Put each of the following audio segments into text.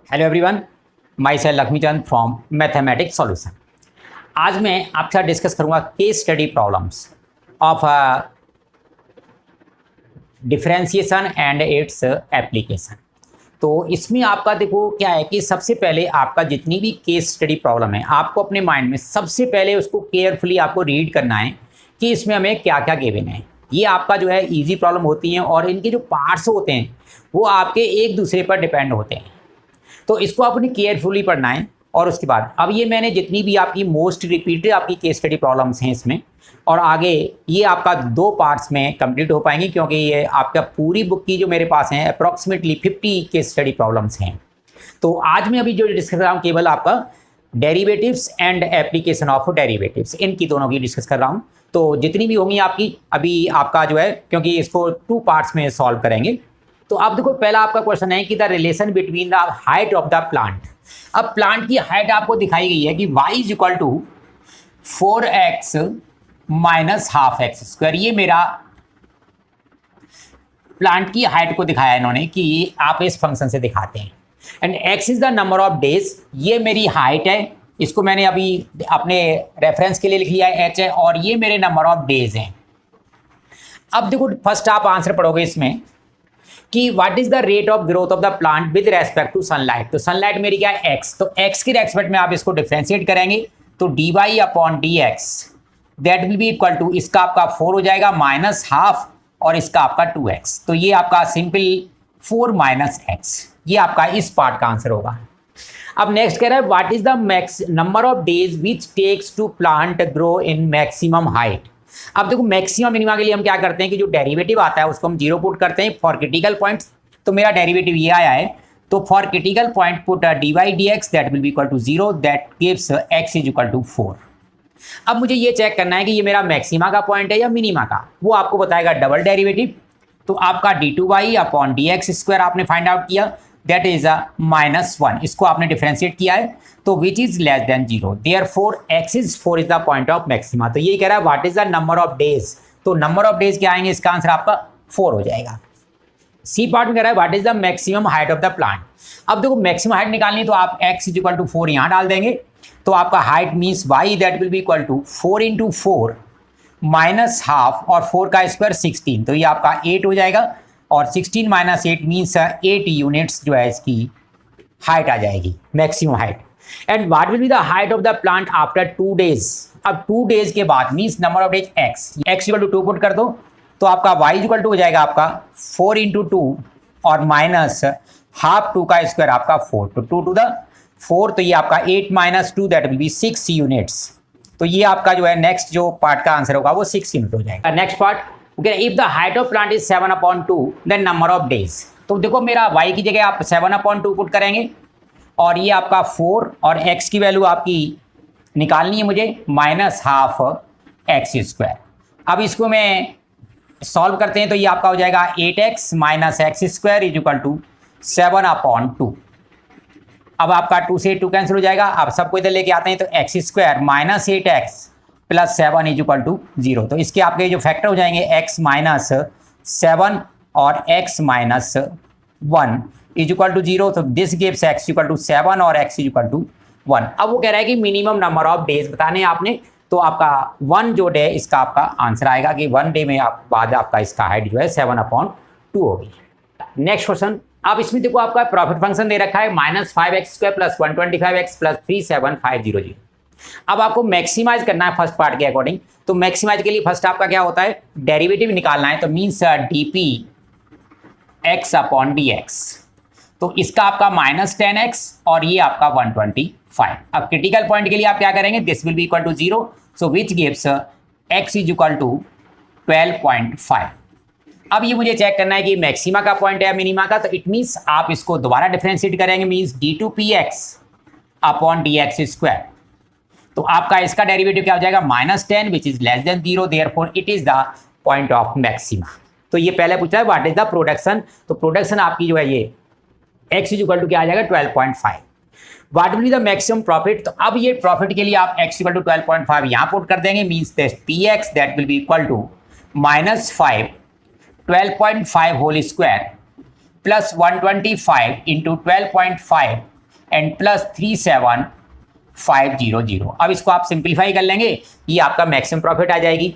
Hello everyone, my self Laxmichand from mathematics solution. आज मैं आपके साथ डिस्कस करूंगा case study problems of differentiation and its application. तो इसमें आपका देखो क्या है कि सबसे पहले आपका जितनी भी केस स्टडी प्रॉब्लम है आपको अपने माइंड में सबसे पहले उसको केयरफुली आपको रीड करना है कि इसमें हमें क्या क्या गिवन है। ये आपका जो है इजी प्रॉब्लम होती हैं और इनके जो पार्ट्स होते हैं वो आपके एक दूसरे पर डिपेंड होते हैं, तो इसको अपनी केयरफुली पढ़ना है। और उसके बाद अब ये मैंने जितनी भी आपकी मोस्ट रिपीटेड आपकी केस स्टडी प्रॉब्लम्स हैं इसमें, और आगे ये आपका 2 पार्ट्स में कंप्लीट हो पाएंगी क्योंकि ये आपका पूरी बुक की जो मेरे पास हैं अप्रॉक्सीमेटली 50 केस स्टडी प्रॉब्लम्स हैं। तो आज मैं अभी जो डिस्कस कर रहा हूँ केवल आपका derivatives and application of derivatives, इनकी दोनों की डिस्कस कर रहा हूँ। तो जितनी भी होंगी आपकी अभी आपका जो है, क्योंकि इसको 2 पार्ट्स में सॉल्व करेंगे। तो अब देखो पहला आपका क्वेश्चन है कि the relation between the height of the plant. अब प्लांट की हाइट आपको दिखाई गई है कि y is equal to 4x minus half x square. ये मेरा प्लांट की हाइट को दिखाया इन्होंने कि आप इस फंक्शन से दिखाते हैं। And x is the number of days, ये मेरी हाइट है, इसको मैंने अभी अपने रेफरेंस के लिए लिख लिया है h है, और ये मेरे नंबर ऑफ डेज हैं। अब देखो फर्स्ट आप आंसर पढ़ोगे इसमें कि what is the rate of growth of the plant with respect to sunlight. तो सनलाइट मेरी क्या है x, तो x के रेस्पेक्ट में आप इसको डिफरेंशिएट करेंगे तो dy upon dx that will be equal to, इसका आपका 4 हो जाएगा माइनस हाफ और इसका आपका 2x। तो ये आपका सिंपल 4 माइनस x, ये आपका इस पार्ट का आंसर होगा। अब नेक्स्ट कह रहा है what is the number of days which takes to plant grow in maximum height. अब देखो मैक्सिमम मिनिमा के लिए हम क्या करते हैं कि जो डेरिवेटिव आता है उसको हम 0 पुट करते हैं फॉर क्रिटिकल पॉइंट्स। तो मेरा डेरिवेटिव ये आया है, तो for critical point put dy dx that will be equal to 0 that gives x is equal to 4। अब मुझे ये चेक करना है कि ये मेरा मैक्सिमा का पॉइंट है या मिनिमा का, वो आपको बताएगा डबल डेरिवेटिव। तो आपका d2y अपॉन dx स्क्वायर आपने फाइंड आउट किया, दैट इज -1, इसको आपने डिफरेंशिएट किया है तो विच is less than 0, therefore x is 4 is the point of maxima. तो ये कह रहा है what is the number of days, तो नंबर ऑफ डेज क्या आएंगे, इसका आंसर आपका 4 हो जाएगा। सी पार्ट में कह रहा है what is the maximum height of the plant. अब देखो मैक्सिमम हाइट निकालनी तो आप x इज इक्वल टू 4 यहाँ डाल देंगे, तो आपका height means y that will be equal to 4 into 4 minus half और 4 का स्क्वायर 16, तो ये आपका 8 हो जाएगा और 16 माइनस 8 मीन्स 8 यूनिट्स जो है इसकी हाइट आ जाएगी, maximum height. And what will be the height of the plant after 2 days. अब 2 डेज के बाद means number of days x equal to 2 put कर दो, तो आपका y इक्वल टू हो जाएगा आपका 4 इंटू 2 और माइनस हाफ 2 का स्क्वायर आपका 4, तो 2 टू द 4, तो ये आपका 8 minus 2 that will B 6 units. तो ये आपका जो है नेक्स्ट जो पार्ट का आंसर होगा वो 6 यूनिट हो जाएगा। Next part if the height of plant is 7/2 then number of days. तो देखो मेरा y की जगह आप 7/2 पुट करेंगे और ये आपका 4 और x की वैल्यू आपकी निकालनी है मुझे माइनस हाफ एक्स स्क्वायर। अब इसको मैं सॉल्व करते हैं तो ये आपका हो जाएगा 8x minus x square is equal to 7/2। अब आपका 2 से 2 कैंसिल हो जाएगा, आप सबको इधर लेके आते हैं तो x square minus 8x plus 7 is equal to 0। तो इसके आपके जो फैक्टर हो जाएंगे x माइनस 7 और x minus 1 is equal to 0, तो this gives x equal to 7 और x इज इक्वल टू 1। अब वो कह रहा है कि मिनिमम नंबर ऑफ डेज बताने आपने, तो आपका 1 जो डे इसका आपका आंसर आएगा कि 1 डे में आप बाद आपका इसका हाइट जो है 7/2 होगी। नेक्स्ट क्वेश्चन, अब इसमें देखो आपका प्रॉफिट फंक्शन दे रखा है -5x square plus 125x plus 37500। अब आपको मैक्सिमाइज करना है फर्स्ट पार्ट के अकॉर्डिंग। तो मैक्सिमाइज के लिए फर्स्ट आपका क्या होता है, डेरिवेटिव निकालना है, तो means dp x upon dx। तो इसका आपका -10x और ये आपका 125। अब क्रिटिकल पॉइंट के लिए आप क्या करेंगे, this will be equal to 0, so which gives x is equal to 12.5। अब ये मुझे चेक करना है कि मैक्सिमा का पॉइंट है या मिनिमा का, तो इट मीन्स आप इसको दोबारा डिफरेंशिएट करेंगे, means d2px upon dx square. तो आपका इसका डेरिवेटिव क्या हो जाएगा -10 विच is less than 0, therefore it is the point of maxima. तो ये पहले पूछा है व्हाट इज द प्रोडक्शन, तो प्रोडक्शन आपकी जो है ये x इज इक्वल टू क्या आ जाएगा 12.5। What will be the maximum profit, तो अब ये प्रॉफिट के लिए आप x इक्वल टू 12.5 यहाँ पुट कर देंगे, means px that will be equal to -5 12.5 whole square plus 125 into 12.5 and plus 37500। अब इसको आप सिंप्लीफाई कर लेंगे, ये आपका मैक्सिमम प्रॉफिट आ जाएगी।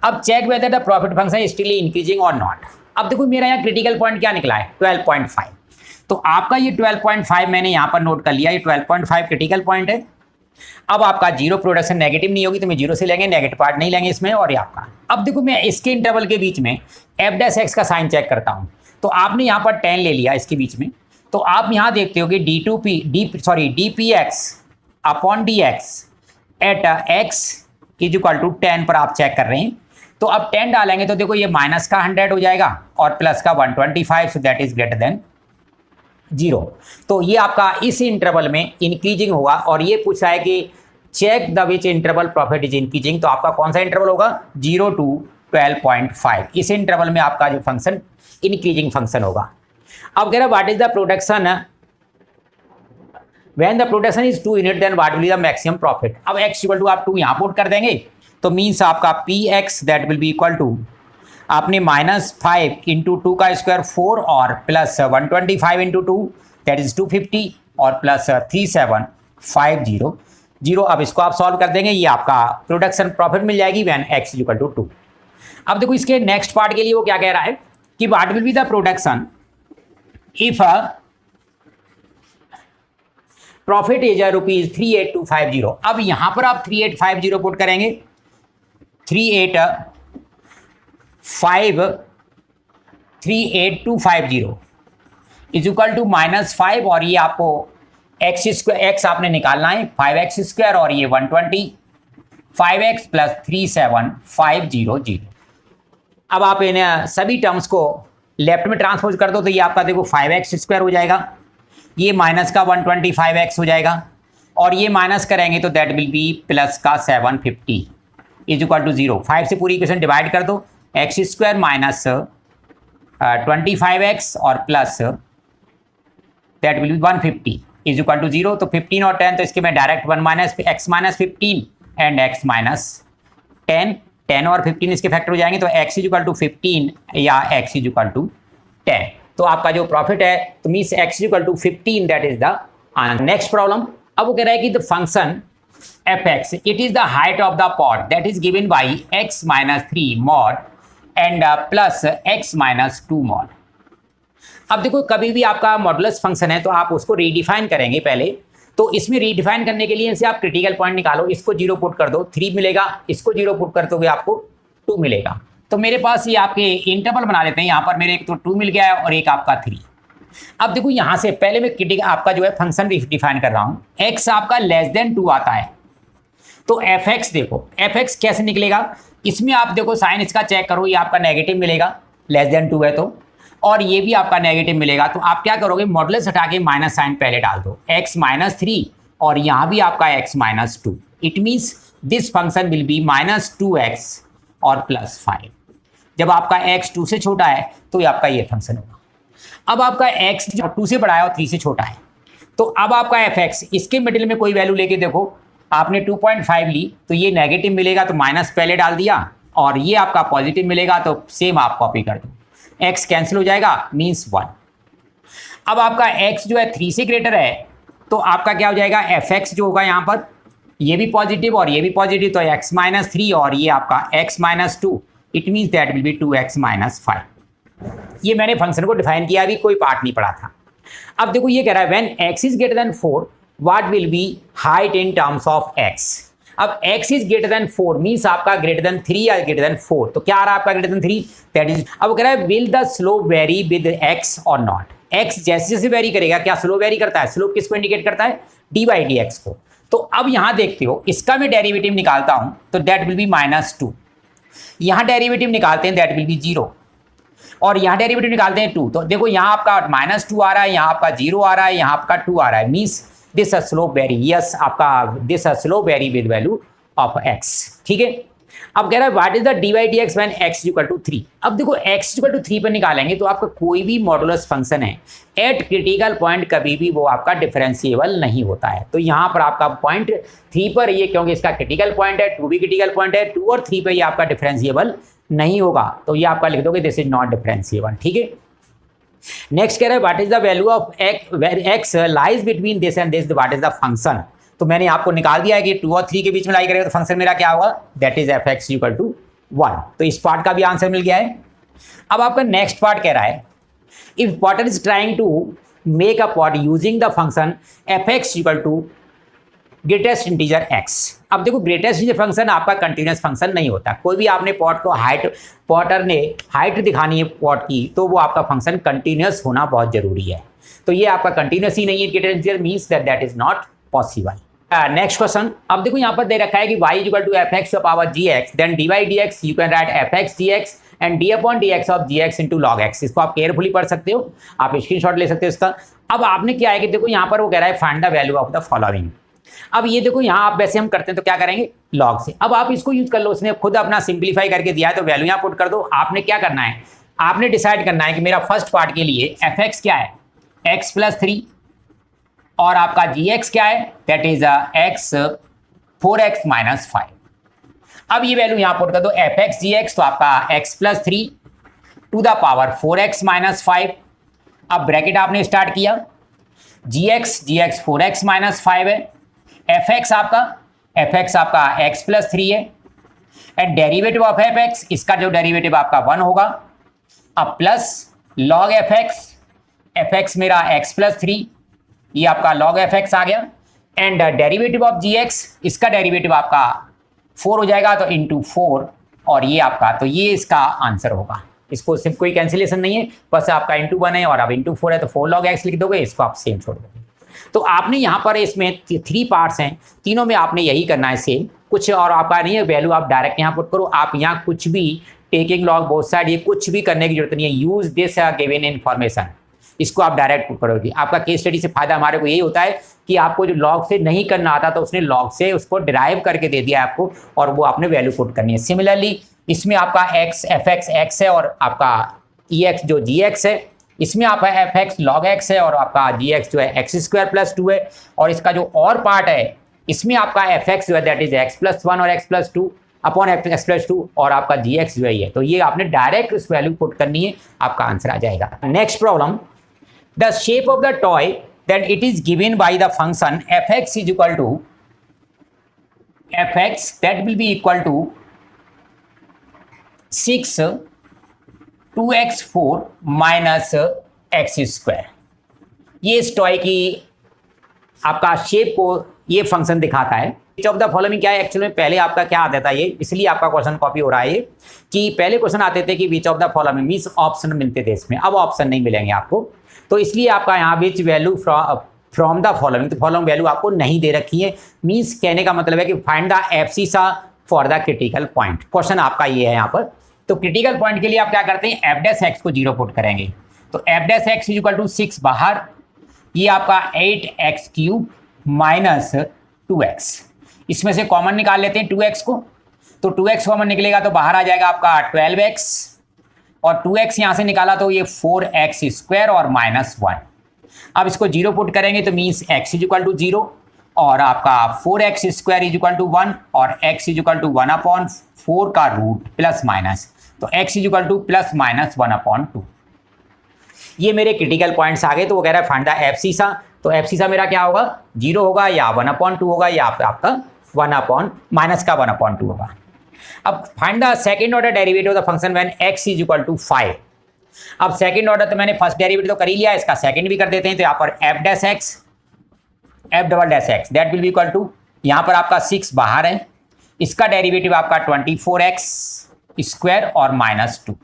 अब check whether the profit function is still increasing और नॉट। अब देखो मेरा यहाँ क्रिटिकल पॉइंट क्या निकला है 12.5, तो आपका ये 12.5 मैंने यहाँ पर नोट कर लिया, ये 12.5 क्रिटिकल पॉइंट है। अब आपका जीरो प्रोडक्शन नेगेटिव नहीं होगी तो मैं जीरो से लेंगे, नेगेटिव पार्ट नहीं लेंगे इसमें। और ये आपका, अब देखो मैं इसके इंटरवल के बीच में f' का साइन चेक करता हूँ, तो आपने यहाँ पर 10 ले लिया इसके बीच में, तो आप यहाँ देखते हो कि dpx upon dx at x is equal to 10 पर आप चेक कर रहे हैं। तो अब 10 डालेंगे तो देखो ये माइनस का 100 हो जाएगा और प्लस का 125, so that is greater than 0। तो ये आपका इस इंटरवल में इंक्रीजिंग होगा। और ये पूछा है कि check the which interval profit is increasing, तो आपका कौन सा इंटरवल होगा 0 to 12.5, इस इंटरवल में आपका जो फंक्शन इंक्रीजिंग फंक्शन होगा। अब कह रहा है what is the production when the production is 2 unit then what will be the maximum profit. अब x इक्वल टू आप 2 यहाँ पुट कर देंगे, तो मीन्स आपका px that will be equal to आपने -5 इंटू 2 का स्क्वायर 4 और प्लस 125 इंटू 2 दैट इज 250 और प्लस 37500। अब इसको आप सॉल्व कर देंगे, ये आपका प्रोडक्शन प्रॉफिट मिल जाएगी when x is equal to 2। अब देखो इसके नेक्स्ट पार्ट के लिए वो क्या कह रहा है कि what will be the production if profit is ₹38250। अब यहां पर आप 3850 पुट करेंगे, 38250 इज इक्वल टू -5 और ये आपको x आपने निकालना है 5x² और ये 120 5x प्लस 37500। अब आप इन सभी टर्म्स को लेफ्ट में ट्रांसपोज कर दो तो ये आपका देखो 5x² हो जाएगा, ये माइनस का 125x हो जाएगा और ये माइनस करेंगे तो दैट विल बी प्लस का 750 इज इक्वल टू 0। 5 से पूरी इक्वेशन डिवाइड कर दो, x² माइनस 25x और plus that will be 150 is equal to 0। तो 15 और 10 तो इसके में direct 1 minus x minus 15 and x minus 10, 10 और 15 इसके फैक्टर हो जाएंगे, तो x इज इक्वल टू 15 या x इज इक्वल टू 10। तो आपका जो प्रॉफिट है तो means x is equal to 15, that is the answer. Next problem, अब वो कह रहा है कि the function fx it is the height of the pod that is given by x minus 3 mod and plus x minus 2 mod। अब देखो कभी भी आपका मॉडुलस फंक्शन है तो आप उसको रीडिफाइन करेंगे पहले, तो इसमें रीडिफाइन करने के लिए इनसे आप क्रिटिकल पॉइंट निकालो, इसको 0 पुट कर दो 3 मिलेगा, इसको 0 पुट करते हुए आपको 2 मिलेगा। तो मेरे पास ये आपके इंटरवल बना लेते हैं, यहाँ पर मेरे एक तो 2 मिल गया है और एक आपका 3। अब देखो यहाँ से पहले मैं क्रिटिकल आपका जो है फंक्शन डिफाइन कर रहा हूँ, x आपका लेस देन 2 आता है तो fx देखो fx कैसे निकलेगा, इसमें आप देखो साइन इसका चेक करो, ये आपका नेगेटिव मिलेगा लेस देन 2 है तो, और ये भी आपका नेगेटिव मिलेगा। तो आप क्या करोगे मॉडुलस हटा के माइनस साइन पहले डाल दो, x माइनस 3 और यहाँ भी आपका x minus 2, it means this function will be -2x और प्लस 5। जब आपका x 2 से छोटा है तो ये आपका ये फंक्शन होगा। अब आपका x 2 से बड़ा है और 3 से छोटा है, तो अब आपका fx इसके मिडिल में कोई वैल्यू लेके देखो, आपने 2.5 ली तो ये नेगेटिव मिलेगा तो माइनस पहले डाल दिया और ये आपका पॉजिटिव मिलेगा तो सेम आप कॉपी कर दो, x कैंसिल हो जाएगा मीन्स 1। अब आपका x जो है 3 से ग्रेटर है तो आपका क्या हो जाएगा fx जो होगा यहाँ पर ये भी पॉजिटिव और ये भी पॉजिटिव, तो x माइनस 3 और ये आपका x minus 2, it means that will B 2x minus 5। ये मैंने फंक्शन को डिफाइन किया, अभी कोई पार्ट नहीं पड़ा था। अब देखो ये कह रहा है when x is greater then 4 what will B height in terms of x। अब x is greater then 4 means आपका ग्रेटर देन 3 या ग्रेटर देन 4, तो क्या आ रहा है आपका ग्रेटर देन 3, दैट इज। अब कह रहा है will the slope vary with x और नॉट, x जैसे जैसे वेरी करेगा, क्या स्लोप वेरी करता है, स्लोप किसको इंडिकेट करता है d/dx को। तो अब यहाँ देखते हो इसका मैं डेरिवेटिव निकालता हूँ तो दैट विल बी -2, यहाँ डेरिवेटिव निकालते हैं दैट विल बी 0 और यहाँ डेरिवेटिव निकालते हैं 2, तो देखो यहाँ आपका -2 आ रहा है, यहाँ आपका 0 आ रहा है, यहाँ आपका 2 आ रहा है, means this slope vary, yes आपका this slope vary with value of x। ठीक है, अब कह रहा है what is the d/dx when x equal to 3। अब देखो x इक्वल टू 3 पर निकालेंगे तो आपका कोई भी मॉडुलस फंक्शन है एट क्रिटिकल पॉइंट कभी भी वो आपका डिफरेंशिएबल नहीं होता है। तो यहाँ पर आपका पॉइंट 3 पर ये क्योंकि इसका क्रिटिकल पॉइंट है, 2 भी क्रिटिकल पॉइंट है, 2 और 3 पर ये आपका डिफरेंशिएबल नहीं होगा, तो ये आपका लिख दोगे दिस इज नॉट डिफरेंशिएबल। ठीक है, नेक्स्ट कह रहा है what is the value of x lies between this and this, what is the function. तो मैंने आपको निकाल दिया है कि 2 और 3 के बीच में लाई करेगा तो फंक्शन मेरा क्या होगा, that is f x equal to 1। तो इस पार्ट का भी आंसर मिल गया है। अब आपका नेक्स्ट पार्ट कह रहा है if potter is trying to make a pot using the function f x equal to greatest integer x. अब देखो ग्रेटेस्ट इंटीजर फंक्शन आपका कंटिन्यूस फंक्शन नहीं होता। कोई भी आपने पॉट को पॉटर ने हाइट दिखानी है पॉट की तो वो आपका फंक्शन कंटिन्यूस होना बहुत जरूरी है। तो ये आपका कंटिन्यूस ही नहीं है, greatest integer means that is not possible. Next question, अब देखो यहाँ पर दे रखा है कि y equal to f x power g x then d y d x, you can write f x g x and d upon d x of g x into log x. इसको आप carefully पढ़ सकते हो, आप screenshot ले सकते हो इसका। अब आपने क्या है कि देखो यहाँ पर वो कह रहा है find the value of the following. अब ये देखो यहाँ आप वैसे हम करते हैं तो क्या करेंगे, लॉग से। अब आप इसको यूज कर लो, उसने खुद अपना सिंप्लीफाई करके दिया है तो वैल्यू यहाँ पुट कर दो। आपने क्या करना है, आपने डिसाइड करना है कि मेरा फर्स्ट पार्ट के लिए एफ एक्स क्या है, एक्स प्लस 3 और आपका जी एक्स क्या है, that is x 4x minus 5। अब ये वैल्यू यहां पुट कर दो एफ एक्स जी एक्स, तो आपका x plus 3 to the power 4x minus 5। अब ब्रैकेट आपने स्टार्ट किया, जी एक्स 4x माइनस 5 है, एफ एक्स आपका x प्लस 3 है and derivative of f x, इसका जो डेरिवेटिव आपका 1 होगा। अब प्लस लॉग एफ एक्स मेरा x प्लस 3, ये आपका log एफ एक्स आ गया and derivative of g x, इसका डेरिवेटिव आपका 4 हो जाएगा तो इंटू 4 और ये आपका, तो ये इसका आंसर होगा। इसको सिर्फ कोई कैंसिलेशन नहीं है, बस आपका इंटू 1 है और अब इंटू 4 है तो 4 log x लिख दोगे, इसको आप सेम छोड़ दोगे। तो आपने यहाँ पर इसमें 3 पार्ट्स हैं, तीनों में आपने यही करना है सेम, कुछ और आपका नहीं है। वैल्यू आप डायरेक्ट यहाँ पुट करो, आप यहाँ कुछ भी टेकिंग लॉग बोथ साइड ये कुछ भी करने की जरूरत नहीं है। यूज दिस गिवन इन्फॉर्मेशन, इसको आप डायरेक्ट पुट करोगे। आपका केस स्टडी से फायदा हमारे को यही होता है कि आपको जो लॉग से नहीं करना आता तो उसने लॉग से उसको डिराइव करके दे दिया आपको और वो आपने वैल्यू पुट करनी है। सिमिलरली इसमें आपका एक्स एफ एक्स एक्स है और आपका ई एक्स जो जी एक्स है, इसमें आपका एफ एक्स लॉग एक्स है और आपका जी एक्स जो है एक्स स्क्वायर प्लस 2 है। और इसका जो और पार्ट है इसमें आपका एफ एक्स जो है दैट इज एक्स प्लस 1 और x plus 2 upon x plus 2 और आपका जी एक्स जो है तो ये आपने डायरेक्ट उस वैल्यू पुट करनी है, आपका आंसर आ जाएगा। Next problem, the shape of the toy that it is given by the function fx is equal to fx that will be equal to 6 2x4 minus x square। ये इस toy की आपका shape को ये function दिखाता है। Which of the following क्या है, एक्चुअली में पहले आपका क्या आता था ये, इसलिए आपका क्वेश्चन कॉपी हो रहा है ये कि पहले क्वेश्चन आते थे कि which of the following means option मिलते थे इसमें, अब ऑप्शन नहीं मिलेंगे आपको। तो इसलिए आपका यहाँ which value from the following, तो फॉलोइंग वैल्यू आपको नहीं दे रखी है। मींस कहने का मतलब है कि find the एफसीसा for the critical point, question आपका ये है यहाँ पर। तो क्रिटिकल पॉइंट के लिए आप क्या करते हैं, एफ डैश एक्स को 0 पुट करेंगे। तो f dash x is equal to 6 बाहर, ये आपका 8x क्यूब माइनस 2x, इसमें से कॉमन निकाल लेते हैं 2x को, तो 2x कॉमन निकलेगा तो बाहर आ जाएगा आपका 12x और 2x यहाँ से निकाला तो ये 4x स्क्वायर और माइनस 1। अब इसको 0 पुट करेंगे तो means x is equal to 0 और आपका 4x square is equal to 1 और x is equal to 1 upon 4 का रूट प्लस माइनस, तो x is equal to plus minus 1 upon 2। ये मेरे क्रिटिकल पॉइंट्स आ गए। तो वो कह रहा है फाइंड द एफसीसा, तो एफसीसा मेरा क्या होगा, 0 होगा या 1/2 होगा या आपका 1 अपॉन माइनस का 1/2 होगा। अब find the second order derivative of the function when x is equal to 5। अब सेकंड ऑर्डर तो मैंने फर्स्ट डेरिवेटिव तो कर ही लिया, इसका सेकंड भी कर देते हैं। तो यहाँ पर f dash x f double dash x that will be equal to, यहाँ पर आपका 6 बाहर है, इसका डेरिवेटिव आपका 24x स्क्वायर और माइनस 2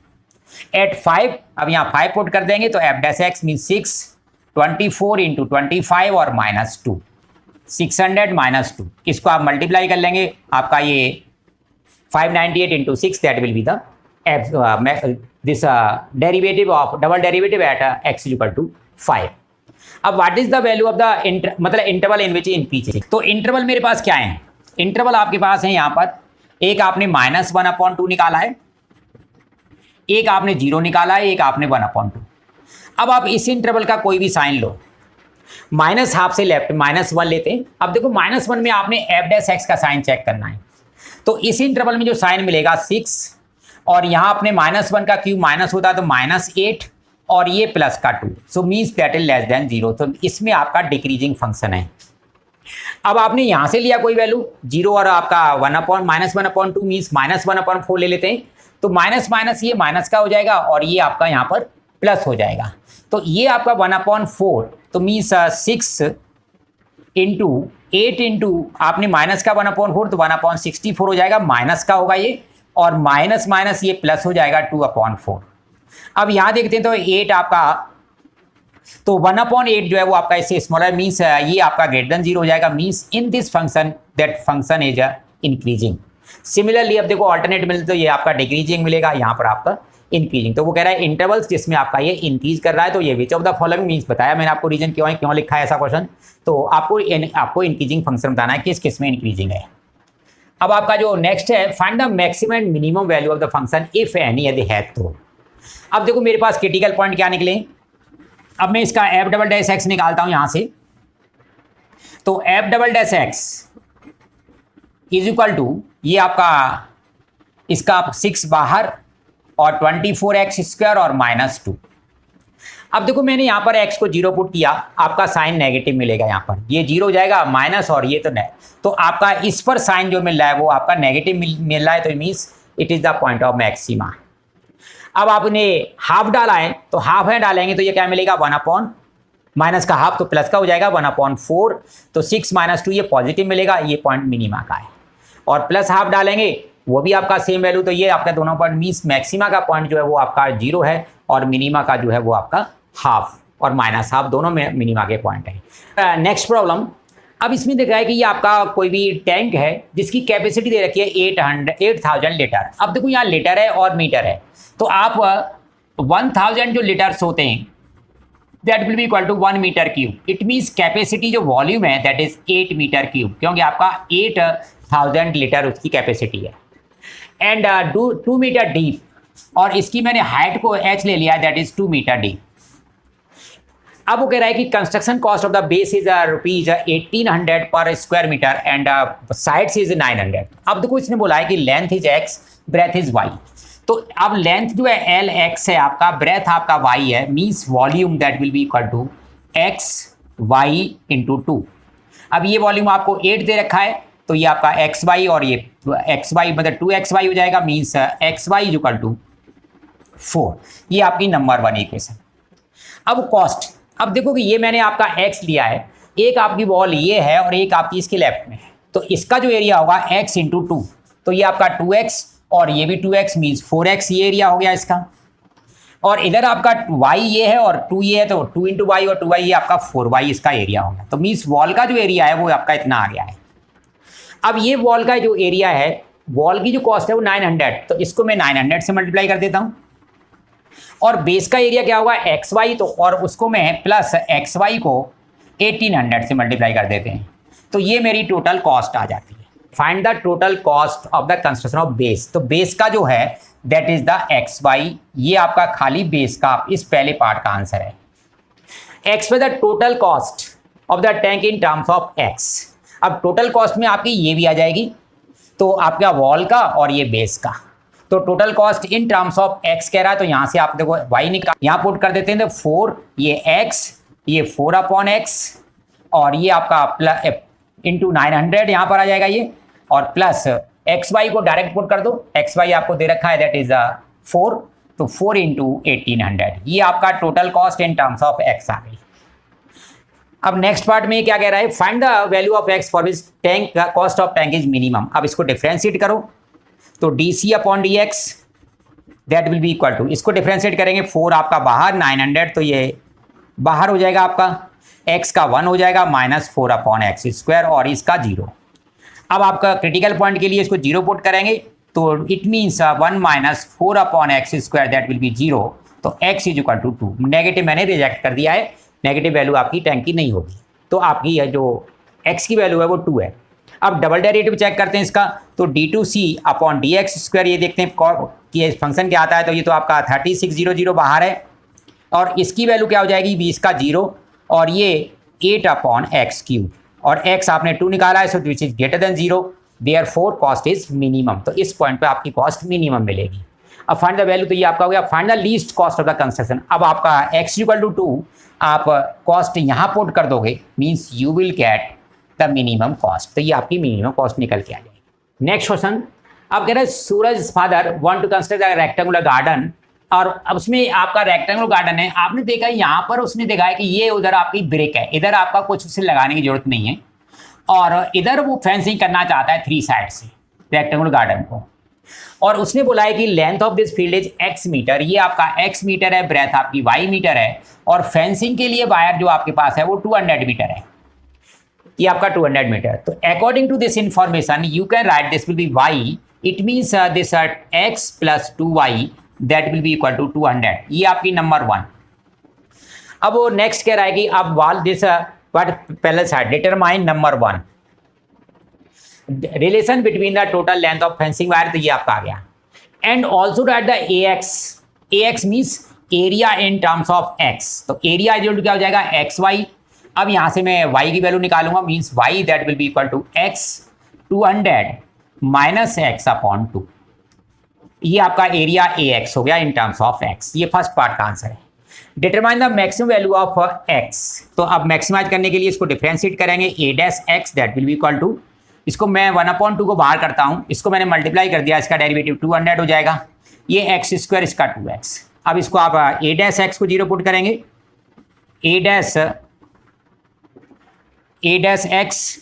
एट 5। अब यहाँ 5 पुट कर देंगे तो f dash x mean 6 24 into 25 और माइनस 2 600 माइनस 2, इसको आप मल्टीप्लाई कर लेंगे, आपका ये 598 into 6 that will be the this derivative of double derivative at x is equal to 5। अब what is the value of the मतलब इंटरवल इन विच इन पीछे, तो इंटरवल मेरे पास क्या है, इंटरवल आपके पास है यहाँ पर एक आपने -1/2 निकाला है, एक आपने 0 निकाला है, एक आपने 1/2। अब आप इस इंटरवल का कोई भी साइन लो, माइनस हाफ से लेफ्ट -1 लेते हैं। अब देखो -1 में आपने एफ डैश एक्स का साइन चेक करना है, तो इस इंटरवल में जो साइन मिलेगा 6 और यहाँ अपने -1 का क्यूब माइनस होता है तो -8 और ये प्लस का 2, so means that is less than 0, तो इसमें आपका डिक्रीजिंग फंक्शन है। अब आपने यहाँ से लिया कोई वैल्यू 0 और आपका -1/2 मीन्स -1/4 ले लेते हैं, तो माइनस माइनस ये माइनस का हो जाएगा और ये आपका यहाँ पर प्लस हो जाएगा। तो ये आपका 1/4 तो मीन्स 6 इंटू 8 इंटू आपने माइनस का 1/4 तो 1/64 हो जाएगा, माइनस का होगा ये, और माइनस माइनस ये प्लस हो जाएगा 2/4। अब यहाँ देखते हैं तो 8 आपका, तो 1/8 जो है वो आपका इससे स्मॉलर है, मीन्स ये आपका ग्रेटर देन 0 हो जाएगा, means in this function that function is increasing. Similarly अब देखो अल्टरनेट मिले तो ये आपका डिक्रीजिंग मिलेगा, यहाँ पर आपका इंक्रीजिंग। तो वो कह रहा है इंटरवल्स जिसमें आपका ये इंक्रीज कर रहा है, तो ये which of the following means बताया मैंने आपको रीजन क्यों है, क्यों लिखा है ऐसा क्वेश्चन। तो आपको इंक्रीजिंग फंक्शन बताना है किस किस में इंक्रीजिंग है। अब आपका जो नेक्स्ट है find the maximum and minimum value of the function if any यदि है तो। अब देखो मेरे पास क्रिटिकल पॉइंट क्या निकले, अब मैं इसका f"(x) निकालता हूं यहां से, तो f"(x) इज इक्वल टू ये आपका इसका 6 बाहर और 24x² और -2। अब देखो मैंने यहाँ पर x को 0 पुट किया, आपका साइन नेगेटिव मिलेगा, यहाँ पर ये 0 हो जाएगा माइनस और ये तो आपका इस पर साइन जो मिल रहा है वो आपका नेगेटिव मिल रहा है, तो means it is the point of maxima. अब आपने हाफ डाला है तो हाफ है डालेंगे तो ये क्या मिलेगा 1/ माइनस का हाफ तो प्लस का हो जाएगा 1/4, तो 6 - 2 ये पॉजिटिव मिलेगा, ये पॉइंट मिनिमा का है। और प्लस हाफ डालेंगे वो भी आपका सेम वैल्यू, तो ये आपका दोनों पॉइंट मीन्स मैक्सिमा का पॉइंट जो है वो आपका 0 है और मिनिमा का जो है वो आपका हाफ और माइनस हाफ दोनों में मिनिमा के पॉइंट है। नेक्स्ट प्रॉब्लम, अब इसमें देखा है कि ये आपका कोई भी टैंक है जिसकी कैपेसिटी दे रखी है 8000 लीटर। अब देखो यहाँ लीटर है और मीटर है, तो आप 1000 जो लीटर्स होते हैं that will be equal to 1 metre cube. It means capacity जो वॉल्यूम है दैट इज 8 मीटर क्यूब, क्योंकि आपका 8000 लीटर उसकी कैपेसिटी है। एंड 2 मीटर डीप, और इसकी मैंने हाइट को h ले लिया दैट इज 2 मीटर डीप। अब वो कह रहा है कि construction cost of the base is ₹1800 पर square metre and sides is 900। अब देखो इसने बोला है कि length is x, breadth is y। तो अब लेंथ जो है Lx है आपका, ब्रेथ आपका y है, means volume that will be equal to x y into 2। अब ये वॉल्यूम आपको 8 दे रखा है, तो ये आपका xy और ये xy मतलब 2xy हो जाएगा, means xy is equal to 4। ये आपकी नंबर 1 इक्वेशन। अब कॉस्ट, अब देखो कि ये मैंने आपका x लिया है, एक आपकी वॉल ये है और एक आपकी इसके लेफ्ट में है, तो इसका जो एरिया होगा x इंटू 2, तो ये आपका 2x और ये भी 2x मीन्स 4x ये एरिया हो गया इसका। और इधर आपका y ये है और 2 ये है, तो 2 इंटू वाई और 2y ये आपका 4y इसका एरिया हो गया, तो मीन्स वॉल का जो एरिया है वो आपका इतना आ गया है। अब ये वॉल का जो एरिया है, वॉल की जो कॉस्ट है वो 900, तो इसको मैं 900 से मल्टीप्लाई कर देता हूँ। और बेस का एरिया क्या होगा xy, तो और उसको मैं प्लस xy को 1800 से मल्टीप्लाई कर देते हैं, तो ये मेरी टोटल कॉस्ट आ जाती है। Find the total cost of the construction of base, तो बेस का जो है दैट इज द xy, ये आपका खाली बेस का इस पहले पार्ट का आंसर है। x the total cost of the tank in terms of x। अब टोटल कॉस्ट में आपकी ये भी आ जाएगी, तो आपका वॉल का और ये बेस का, तो total cost in terms of x कह रहा है, तो यहाँ से आप देखो y निकाल, यहाँ पुट कर देते हैं, तो 4 ये x, ये 4/x और ये आपका प्लस इंटू 900 यहाँ पर आ जाएगा ये, और प्लस xy को डायरेक्ट पुट कर दो, xy आपको दे रखा है दैट इज 4, तो 4 इंटू 1800, ये आपका total cost in terms of x आ गई। अब नेक्स्ट पार्ट में क्या कह रहा है, find the value of x for which tank cost of tank is minimum. अब इसको डिफ्रेंशिएट करो, तो dc/dx that will be equal to, इसको डिफ्रेंशिएट करेंगे 4 आपका बाहर 900, तो ये बाहर हो जाएगा आपका, x का 1 हो जाएगा -4/x² और इसका 0। अब आपका क्रिटिकल पॉइंट के लिए इसको 0 पुट करेंगे, तो it means 1 - 4/x² that will be 0, तो x is equal to 2। Negative मैंने रिजेक्ट कर दिया है, नेगेटिव वैल्यू आपकी टैंक की नहीं होगी, तो आपकी जो x की वैल्यू है वो 2 है। अब डबल डेरिवेटिव चेक करते हैं इसका, तो d2c/dx², ये देखते हैं कि फंक्शन क्या आता है, तो ये तो आपका 3600 बाहर है, और इसकी वैल्यू क्या हो जाएगी 20 का 0 और ये 8/x³, और x आपने 2 निकाला है, so which is greater than 0, therefore cost is minimum, तो इस पॉइंट पे आपकी कॉस्ट मिनिमम मिलेगी। अब फाइंड द वैल्यू, तो ये आपका हो गया find the least cost of the construction. अब आपका x इक्वल टू 2 आप कॉस्ट यहाँ पुट कर दोगे, means you will get the minimum cost. तो ये आपकी मिनिमम कॉस्ट निकल के आ जाएगी। नेक्स्ट क्वेश्चन, अब कह रहे हैं Suraj father want to construct a rectangular garden, और अब उसमें आपका रेक्टेंगुलर गार्डन है। आपने देखा यहाँ पर उसने देखा है कि ये उधर आपकी ब्रिक है, इधर आपका कुछ उसे लगाने की जरूरत नहीं है, और इधर वो फेंसिंग करना चाहता है 3 साइड से रेक्टेंगुलर गार्डन को। और उसने बोला है कि length of this field is x metre, ये आपका x मीटर है, ब्रेथ आपकी y मीटर है, और फेंसिंग के लिए वायर जो आपके पास है वो 200 मीटर है, ये आपका 200 मीटर। तो according to this information you can write this will be y, it means this x plus 2y that will be equal to 200, ये आपकी नंबर 1। अब वो नेक्स्ट कह रहा है कि अब वाल दिस व्हाट पहले side determine number 1 relation between the total length of fencing wire, तो ये आपका आ गया। And also at the ax means area in terms of x, तो एरिया इक्वल टू क्या हो जाएगा xy। अब यहाँ से मैं y की वैल्यू निकालूंगा, means y that will be equal to x 200 minus x upon 2, ये आपका एरिया ax हो गया इन टर्म्स ऑफ x। ये फर्स्ट पार्ट का आंसर है। Determine the maximum value of x, तो अब मैक्सिमाइज करने के लिए इसको डिफरेंशिएट करेंगे, a dash x that will be equal to, इसको मैं 1/2 को बाहर करता हूँ, इसको मैंने मल्टीप्लाई कर दिया, इसका डेरिवेटिव 200 हो जाएगा, ये x स्क्वायर इसका 2x। अब इसको आप a डैश x को 0 पुट करेंगे, a dash x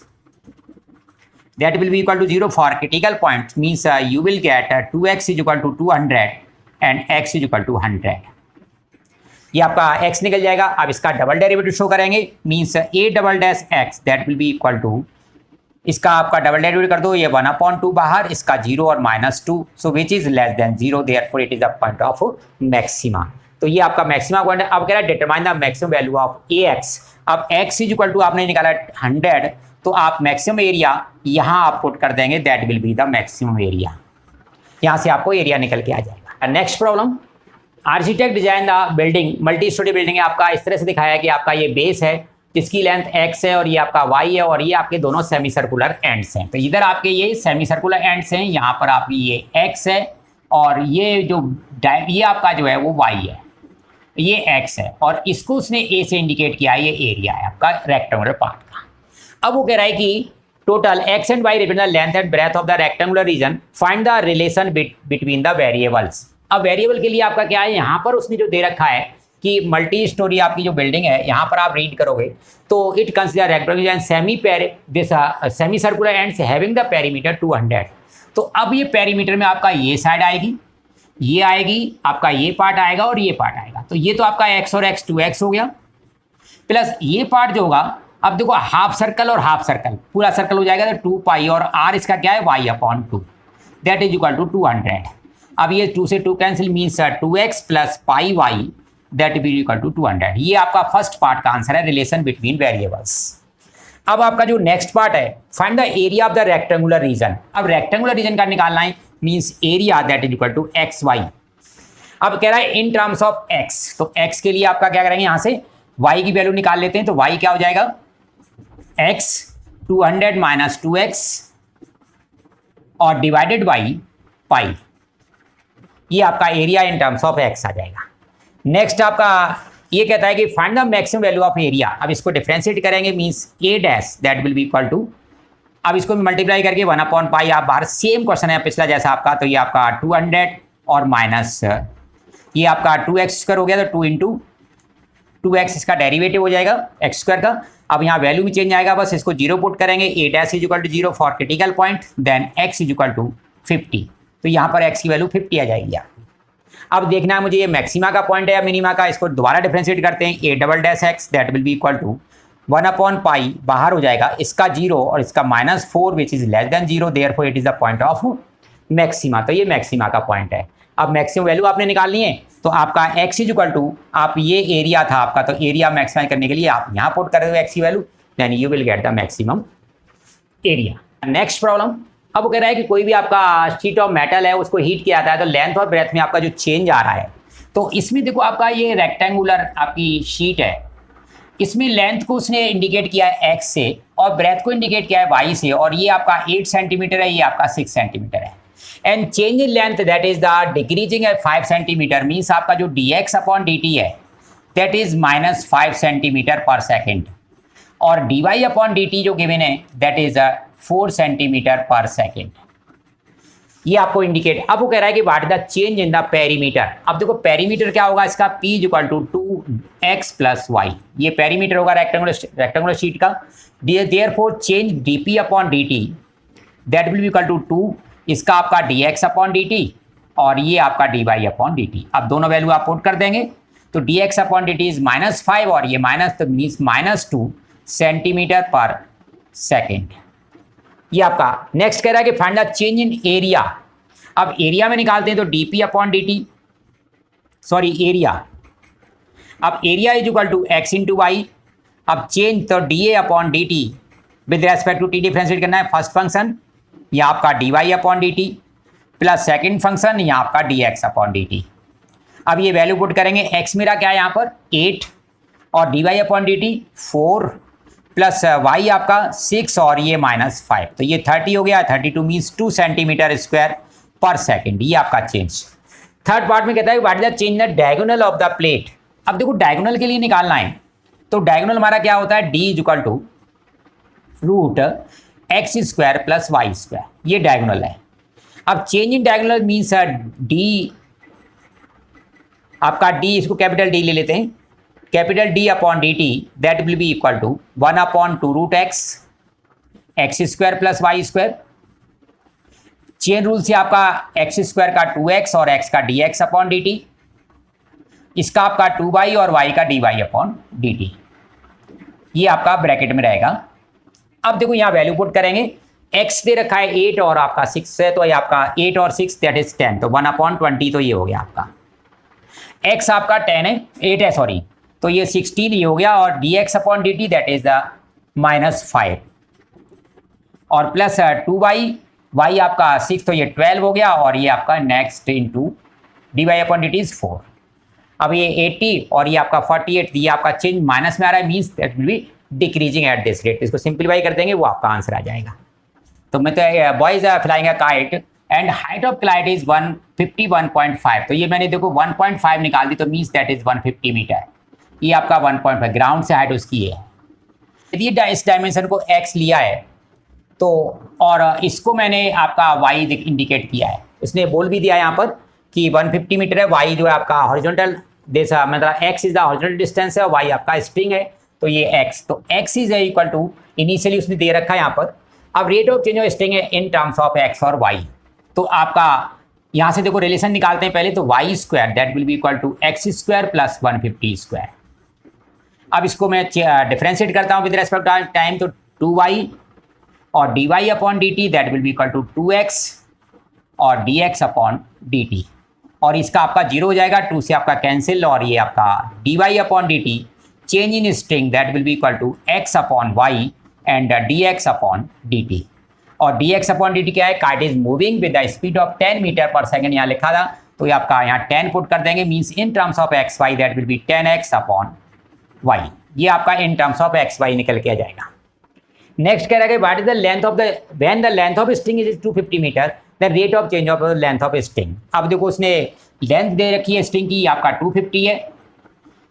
that will be equal to 0 for critical point, means you will get 2x is equal to 200 and x is equal to 100, ये आपका x निकल जाएगा। अब इसका डबल डेरिवेटिव शो करेंगे, means a double dash x that will be equal to, इसका आपका double derivative कर दो, ये 1/2 बाहर, इसका 0 और -2, so which is less than 0, therefore it is the point of maxima. तो ये आपका मैक्सिमा पॉइंट है। अब कह रहा है determine the maximum value of ax, अब x इज इक्वल टू आपने निकाला 100, तो आप मैक्सिमम एरिया यहाँ आप पुट कर देंगे, that will be the maximum area, यहाँ से आपको एरिया निकल के आ जाएगा। Next problem, architect design the building, multi storey building है, आपका इस तरह से दिखाया है कि आपका ये बेस है जिसकी लेंथ x है, और ये आपका y है, और ये आपके दोनों सेमी सर्कुलर एंड्स हैं। तो इधर आपके ये सेमी सर्कुलर एंड्स हैं, यहाँ पर आप ये x है, और ये जो ये आपका जो है वो y है, ये x है, और इसको उसने a से इंडिकेट किया है, ये एरिया है आपका रेक्टेंगुलर पार्ट का। अब वो कह रहा है कि total x and y represent the length and breadth of the rectangular region, find the relation between the variables. अब वेरिएबल के लिए आपका क्या है, यहाँ पर उसने जो दे रखा है कि मल्टी स्टोरी आपकी जो बिल्डिंग है, यहाँ पर आप रीड करोगे तो it consider rectangular and semi circular ends having the perimeter 200। तो अब ये पेरीमीटर में आपका ये साइड आएगी, ये आएगी, आपका ये पार्ट आएगा और ये पार्ट आएगा। तो ये तो आपका x और x 2x हो गया, प्लस ये पार्ट जो होगा, अब देखो हाफ सर्कल और हाफ सर्कल, पूरा सर्कल हो जाएगा तो 2 पाई, और r इसका क्या है y/2, that is equal to 200। अब ये 2 से 2 cancel, means 2x plus pi y that will equal to 200। ये आपका फर्स्ट पार्ट का आंसर है, रिलेशन बिटवीन वेरिएबल्स। अब आपका जो नेक्स्ट पार्ट है, find the area of the rectangular region. अब रेक्टेंगुलर रीजन का निकालना है, means area that is equal to xy। अब कह रहा है इन टर्म्स ऑफ x, तो x के लिए आपका क्या करेंगे, यहाँ से y की वैल्यू निकाल लेते हैं, तो y क्या हो जाएगा, x 200 माइनस 2x और डिवाइडेड बाई पाई, ये आपका area in terms of x आ जाएगा। नेक्स्ट आपका ये कहता है कि find the maximum value of area. अब इसको डिफरेंशिएट करेंगे, means a dash that will be equal to, अब इसको मल्टीप्लाई करके 1/पाई आप बाहर, सेम क्वेश्चन है पिछला जैसा आपका, तो ये आपका 200 और माइनस ये आपका 2x स्क्वायर हो गया, तो 2 इंटू 2x इसका डेरिवेटिव हो जाएगा x स्क्वायर का। अब यहाँ वैल्यू में चेंज आएगा, बस इसको 0 पुट करेंगे, a dash is equal to 0 for critical point, then x is equal to 50, तो यहाँ पर x की वैल्यू 50 आ जाएगी आपकी। अब देखना है मुझे ये मैक्सिमा का पॉइंट है या मिनिमा का, इसको दोबारा डिफरेंशिएट करते हैं, a double dash x that will be equal to 1/पाई बाहर हो जाएगा, इसका 0 और इसका -4 which is less than 0, therefore it is the point of maxima. तो ये मैक्सिमा का पॉइंट है। अब मैक्सिमम वैल्यू आपने निकालनी है, तो आपका x इज इक्वल टू, आप ये एरिया था आपका, तो एरिया मैक्सिमाइज करने के लिए आप यहाँ पुट कर रहे हो x की वैल्यू, then you will get the maximum area. Next problem, अब वो कह रहा है कि कोई भी आपका शीट ऑफ मेटल है, उसको हीट किया जाता है, तो लेंथ और ब्रेथ में आपका जो चेंज आ रहा है, तो इसमें देखो आपका ये रेक्टेंगुलर आपकी शीट है, इसमें लेंथ को उसने इंडिकेट किया है x से और ब्रेथ को इंडिकेट किया है y से, और ये आपका 8 सेंटीमीटर है, ये आपका 6 सेंटीमीटर है। And change in length that is the decreasing at 5 centimetre means आपका जो dx अपॉन dt है that is -5 centimetre per second, और dy अपॉन dt जो गिवन है that is 4 centimetre per second. ये आपको इंडिकेट, अब वो कह रहा है कि what is the change in the perimeter. अब देखो पेरीमीटर क्या होगा इसका, p equal to 2x plus y, ये पेरीमीटर होगा रेक्टेंगुलर शीट का। Therefore change dp upon dt that will be equal to 2, इसका आपका dx अपॉन dt और ये आपका dy अपॉन dt। अब दोनों वैल्यू आप पुट कर देंगे तो dx अपॉन dt इज -5 और ये माइनस तो मीन्स -2 सेंटीमीटर पर सेकेंड। ये आपका नेक्स्ट कह रहा है कि find the change in area. अब एरिया में निकालते हैं तो dp upon dt, sorry area, अब area is equal to x into y. अब चेंज तो da upon dt with respect to t differentiate करना है, फर्स्ट फंक्शन या आपका dy upon dt plus second function या आपका dx अपॉन dt। अब ये वैल्यू पुट करेंगे, x मेरा क्या है यहाँ पर 8 और dy upon dt 4 plus y आपका 6 और ये -5, तो ये 30 हो गया। 32 मीन्स 2 सेंटीमीटर स्क्वायर पर सेकेंड, ये आपका चेंज। थर्ड पार्ट में कहता है what is the change the diagonal of the plate. अब देखो डायगोनल के लिए निकालना है तो डायगोनल हमारा क्या होता है, d equal to root x square plus y square, ये डायगोनल है। अब change in diagonal means d, आपका d, इसको कैपिटल D ले लेते हैं, capital D upon dt that will be equal to 1 upon 2 root x square plus y square. Chain rule से आपका एक्स स्क्वायर का 2x और x का dx अपॉन dt, इसका आपका 2y और y का dy अपॉन dt, ये आपका ब्रैकेट में रहेगा। अब देखो यहाँ वैल्यू पुट करेंगे, x दे रखा है 8 और आपका 6 है तो ये आपका 8 और 6 दैट इज 10, तो 1 अपॉन 20 तो ये हो गया आपका। x आपका 10 है 8 है सॉरी, तो ये 16 ही हो गया और dx upon dt that is the -5 और प्लस 2y, y आपका 6 तो ये 12 हो गया और ये आपका next into dy upon dt is 4। अब ये 80 और ये आपका 48, ये आपका चेंज माइनस में आ रहा है means that will B decreasing at this rate. इसको सिंप्लीफाई कर देंगे वो आपका आंसर आ जाएगा। तो मैं तो boys flying a kite and height of client is 151.5, तो ये मैंने देखो 1.5 निकाल दी तो मीन्स दैट इज 150 मीटर, ये आपका 1.5 ग्राउंड से हाइट उसकी है। यदि इस डायमेंशन को x लिया है तो और इसको मैंने आपका y इंडिकेट किया है, उसने बोल भी दिया यहाँ पर कि 150 मीटर है, y जो है आपका हॉरिजॉन्टल जैसा मतलब x is the horizontal distance है और y आपका स्ट्रिंग है, तो ये x, तो x is equal to initially उसने दे रखा है यहाँ पर। अब rate of change of string है इन टर्म्स ऑफ x और y, तो आपका यहाँ से देखो रिलेशन निकालते हैं पहले, तो y square that will be equal to x square plus 150 square. अब इसको मैं डिफ्रेंशिएट करता हूँ विद रेस्पेक्ट टू टाइम, तो 2y और dy upon dt that will be equal to 2x और dx अपॉन dt, और इसका आपका 0 हो जाएगा, 2 से आपका कैंसिल और ये आपका dy upon dt change in string that will be equal to x upon y and dx upon dt। और dx अपॉन dt क्या है, kite is moving with the speed of 10 metre per second यहाँ लिखा था, तो ये आपका यहाँ 10 पुट कर देंगे means in terms of x y that will be 10x upon y, ये आपका in terms of x y निकल के आ जाएगा। नेक्स्ट कह रहा है what is the length of the when the length of string is 250 metre the rate of change of length of string. अब देखो उसने लेंथ दे रखी है स्ट्रिंग की, आपका 250 है,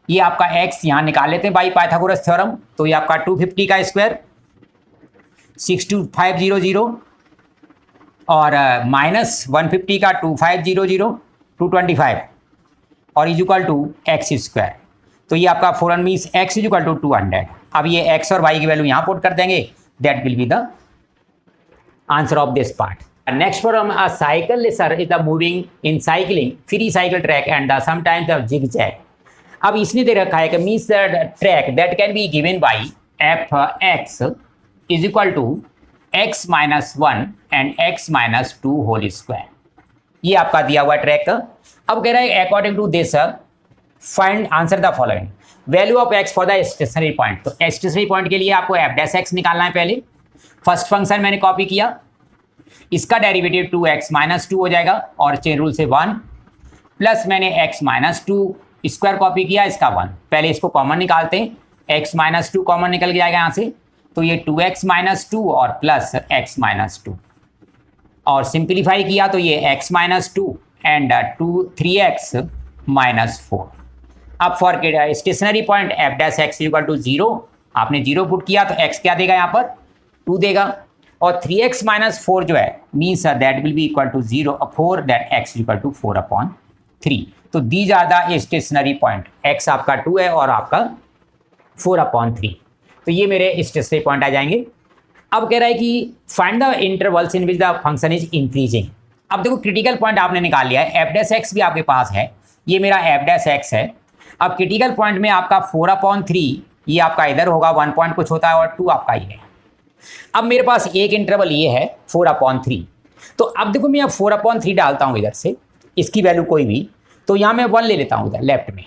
ये आपका x यहाँ निकाल लेते हैं बाई पाइथागोरस थ्योरम, तो ये आपका 250 का स्क्वायर 62500 और माइनस 150 का 2500 225 और is equal to x square, तो ये आपका 400 means x is equal to 200। अब ये x और y की वैल्यू यहाँ पुट कर देंगे, that will be the answer of this part. Next for a cycle sir is the moving in cycling free cycle track and the sometimes the zigzag. अब इसने दे रखा है कि means track that can be given by f x is equal to x minus 1 and x minus 2 whole square, ये आपका दिया हुआ ट्रैक। अब कह रहा है according to this find answer the following value of x for the stationary point. तो stationary point के लिए आपको एफ डैश एक्स निकालना है पहले, फर्स्ट फंक्शन मैंने कॉपी किया, इसका डेरिवेटिव 2x माइनस 2 हो जाएगा और चेन रूल से 1 प्लस मैंने x माइनस 2 स्क्वायर कॉपी किया, इसका 1, पहले इसको कॉमन निकालते हैं, x माइनस 2 कॉमन निकल जाएगा यहाँ से, तो ये 2x माइनस 2 और प्लस x माइनस 2 और सिंप्लीफाई किया तो ये x minus 2 and 3x minus 4। अब for stationary point f dash x equal to 0, आपने 0 पुट किया तो x क्या देगा यहाँ पर 2 देगा, और 3x माइनस 4 जो है means that will be equal to 0 4 that x equal to 4/3। तो these are the stationary point, x आपका 2 है और आपका 4/3। तो ये मेरे स्टेशनरी पॉइंट आ जाएंगे। अब कह रहा है कि find the intervals in which the function is increasing. अब देखो क्रिटिकल पॉइंट आपने निकाल लिया है, एफ डैश एक्स भी आपके पास है, ये मेरा एफ डैश एक्स है। अब क्रिटिकल पॉइंट में आपका 4/3 ये आपका इधर होगा, 1 पॉइंट कुछ होता है और 2 आपका ये है। अब मेरे पास एक इंटरवल ये है 4/3। तो अब देखो मैं 4/3 डालता हूँ इधर से, इसकी वैल्यू कोई भी, तो यहाँ मैं 1 ले लेता हूँ इधर लेफ्ट में।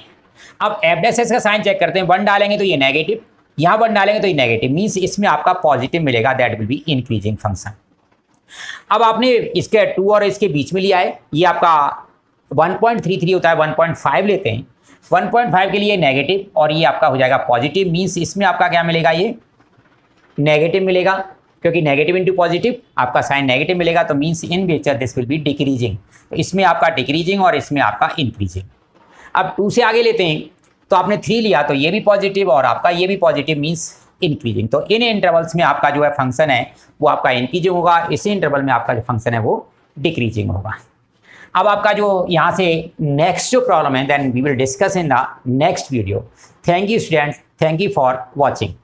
अब एफ डैश एक्स का साइन चेक करते हैं, 1 डालेंगे तो ये नेगेटिव, यहाँ 1 डालेंगे तो ये नेगेटिव, मीन्स इसमें आपका पॉजिटिव मिलेगा, that will be increasing function. अब आपने इसके 2 और इसके बीच में लिया है, ये आपका 1.33 होता है, 1.5 लेते हैं, 1.5 के लिए नेगेटिव और ये आपका हो जाएगा पॉजिटिव, मीन्स इसमें आपका क्या मिलेगा, ये नेगेटिव मिलेगा, क्योंकि नेगेटिव इंटू पॉजिटिव आपका साइन नेगेटिव मिलेगा, तो means in nature this will B decreasing. तो इसमें आपका डिक्रीजिंग और इसमें आपका इंक्रीजिंग। अब 2 से आगे लेते हैं तो आपने 3 लिया तो ये भी पॉजिटिव और आपका ये भी पॉजिटिव, मीन्स इंक्रीजिंग। तो इन इंटरवल्स में आपका जो है फंक्शन है वो आपका इंक्रीजिंग होगा, इसी इंटरवल में आपका जो फंक्शन है वो डिक्रीजिंग होगा। अब आपका जो यहाँ से नेक्स्ट जो प्रॉब्लम है then we will discuss in the next video. Thank you students, thank you for watching.